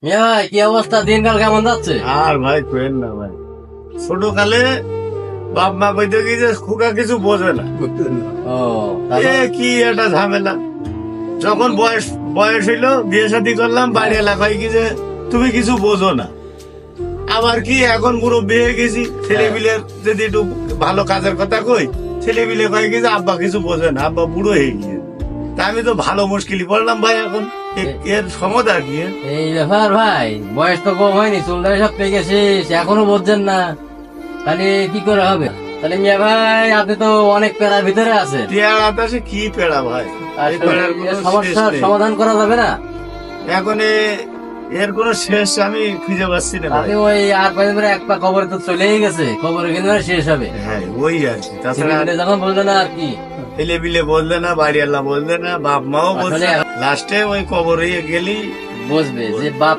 মিয়া ভাই কি অবস্থা, দিনকাল কেমন যাচ্ছে? আর ভাই কেন না ভাই, ছোট কালে বাপ মা কইতে কি যে খুকা কিছু বোঝে না। ও এ কি একটা ঝামেলা। যখন বয়স বয়স হইলো বিয়ে শাদী করলাম, বাড়ি এলাকায় কি যে তুমি কিছু বোঝো না। আবার কি এখন মুরব্বী হয়ে গেছি, ছেলে মিলে যদি একটু ভালো কাজের কথা কই, ছেলে মিলে কয় কি যে আব্বা কিছু বোঝে না, আব্বা বুড়ো হয়ে গিয়ে। তা আমি তো ভালো মুশকিলই পড়লাম ভাই এখন। এর সমাধান কি? এই ব্যাপার ভাই, বয়স তো কম হয়নি, চুলদারি সব পেয়ে গেছিস, এখনো বুঝছেন না, তাহলে কি করে হবে? তাহলে মিয়া ভাই আপনি তো অনেক পেড়ার ভিতরে আছেন, পেয়ার আতাসে কি পেড়া ভাই, আর এই পেড়ার কোনো শেষ সমস্যার নেই। সমাধান করা যাবে না? এখন এর কোনো শেষ আমি খুঁজে পাচ্ছি না ভাই। আপনি ওই আর কয়েকদিন পরে এক পা কবরে তো চলেই গেছে, কবরে কিন্তু আর শেষ হবে। হ্যাঁ ওই আর কি, তাছাড়া ছেলেপিলে যখন বললো না আর কি। ছেলে বিলে বললে না, বাড়ি আল্লাহ বললে না, বাপ মাও বলছে আসলে লাস্টে ওই কবরে গেলি বুঝবে যে বাপ